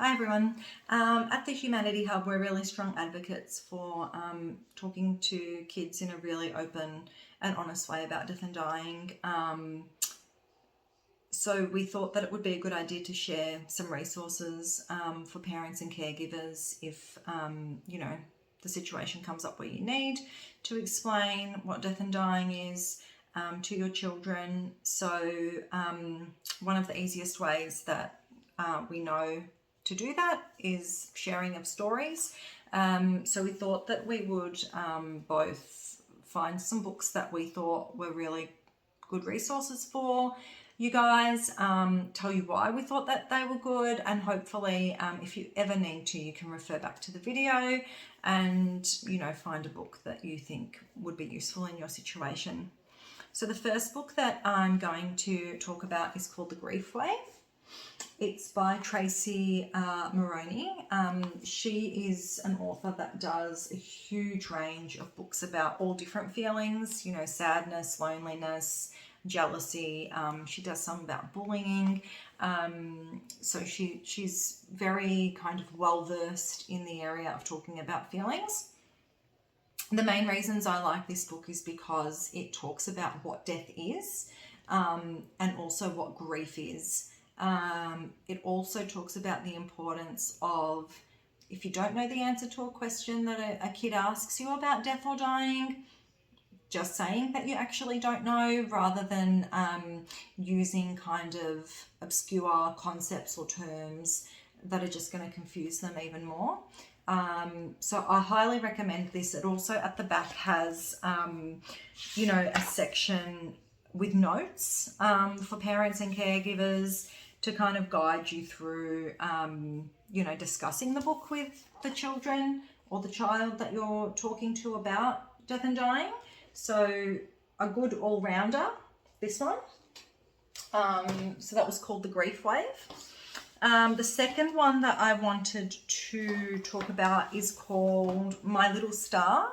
Hi everyone. At the Humanity Hub, we're really strong advocates for talking to kids in a really open and honest way about death and dying. So we thought that it would be a good idea to share some resources for parents and caregivers if, the situation comes up where you need to explain what death and dying is to your children. So one of the easiest ways that we know to do that is sharing of stories. So we thought that we would both find some books that we thought were really good resources for you guys, tell you why we thought that they were good, and hopefully if you ever need to, you can refer back to the video and find a book that you think would be useful in your situation. So the first book that I'm going to talk about is called The Grief Wave. It's by Tracy Moroney. She is an author that does a huge range of books about all different feelings, sadness, loneliness, jealousy. She does some about bullying. So she's very kind of well versed in the area of talking about feelings. The main reasons I like this book is because it talks about what death is and also what grief is. It also talks about the importance of, if you don't know the answer to a question that a kid asks you about death or dying, just saying that you actually don't know, rather than using kind of obscure concepts or terms that are just going to confuse them even more. So I highly recommend this. It also at the back has, a section with notes for parents and caregivers to kind of guide you through, discussing the book with the children or the child that you're talking to about death and dying. So a good all-rounder, this one. So that was called The Grief Wave. The second one that I wanted to talk about is called My Little Star.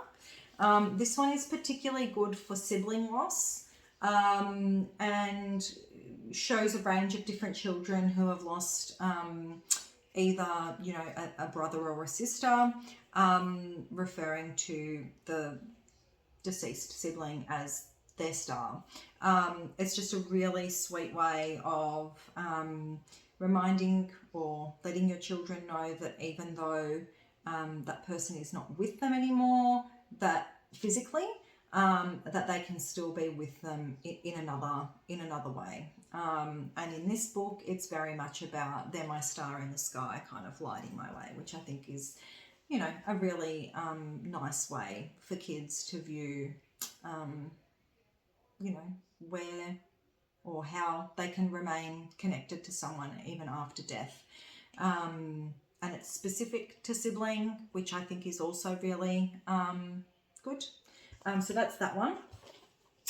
This one is particularly good for sibling loss and shows a range of different children who have lost either, a brother or a sister, referring to the deceased sibling as their star. It's just a really sweet way of reminding or letting your children know that even though that person is not with them anymore, that physically, that they can still be with them in another way. And in this book, it's very much about they're my star in the sky, kind of lighting my way, which I think is, a really nice way for kids to view, where or how they can remain connected to someone even after death. And it's specific to sibling, which I think is also really good. So that's that one.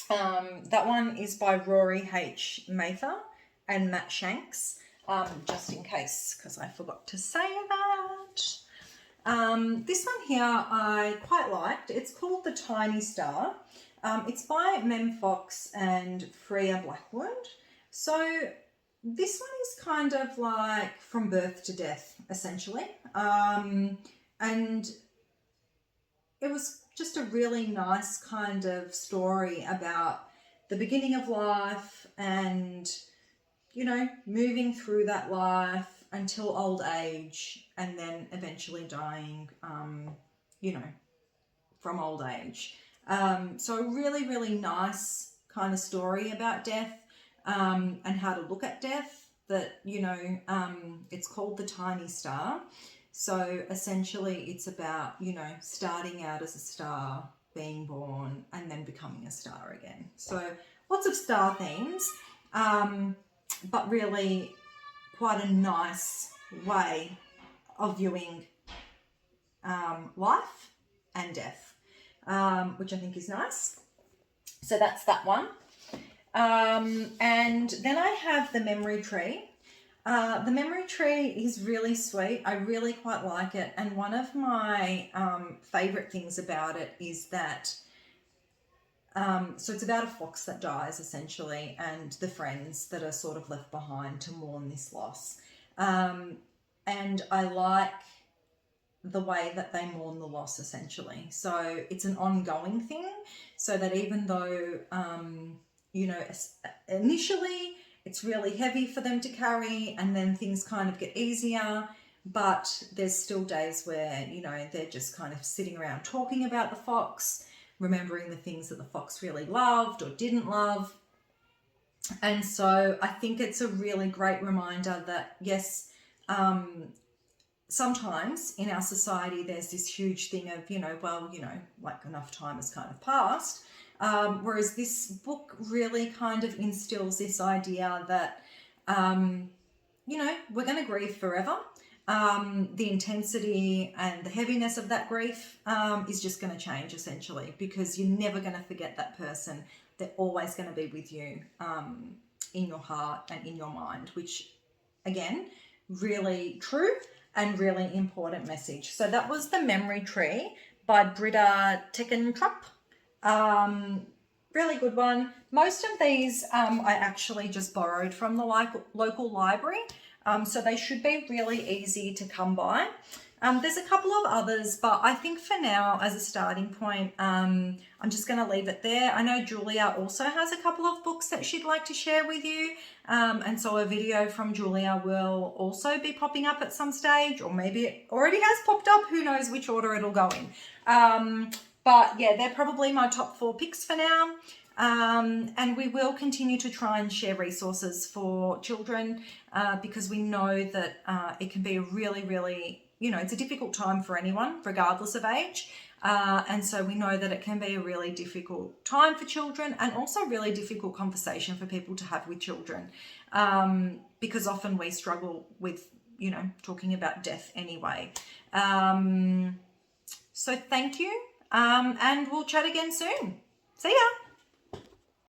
That one is by Rory H. Mather and Matt Shanks, just in case, because I forgot to say that. This one here I quite liked. It's called The Tiny Star. It's by Mem Fox and Freya Blackwood. So this one is kind of like from birth to death, essentially. And it was just a really nice kind of story about the beginning of life and, moving through that life until old age and then eventually dying, from old age. So a really, really nice kind of story about death and how to look at death that, it's called The Tiny Star. So essentially it's about, starting out as a star, being born, and then becoming a star again. So lots of star themes, but really quite a nice way of viewing life and death, which I think is nice. So that's that one. And then I have The Memory Tree. The Memory Tree is really sweet. I really quite like it. And one of my favourite things about it is that, so it's about a fox that dies essentially and the friends that are sort of left behind to mourn this loss. and I like the way that they mourn the loss, essentially. So it's an ongoing thing, so that even though, you know, initially it's really heavy for them to carry, and then things kind of get easier, but there's still days where, you know, they're just kind of sitting around talking about the fox, remembering the things that the fox really loved or didn't love. And so I think it's a really great reminder that, yes, sometimes in our society there's this huge thing of, you know, well, you know, like enough time has kind of passed. Whereas this book really kind of instills this idea that, you know, we're going to grieve forever. The intensity and the heaviness of that grief is just going to change, essentially, because you're never going to forget that person. They're always going to be with you in your heart and in your mind, which, again, really true and really important message. So that was The Memory Tree by Britta Teckentrup. Really good one. Most of these I actually just borrowed from the local library, so they should be really easy to come by. There's a couple of others, but I think for now, as a starting point, I'm just going to leave it there. I know Julia also has a couple of books that she'd like to share with you, and so a video from Julia will also be popping up at some stage, or maybe it already has popped up. Who knows which order it'll go in. But yeah, they're probably my top 4 picks for now. And we will continue to try and share resources for children because we know that it can be a really, really, you know, it's a difficult time for anyone, regardless of age. And so we know that it can be a really difficult time for children, and also really difficult conversation for people to have with children, because often we struggle with, you know, talking about death anyway. So thank you, and we'll chat again soon. See ya.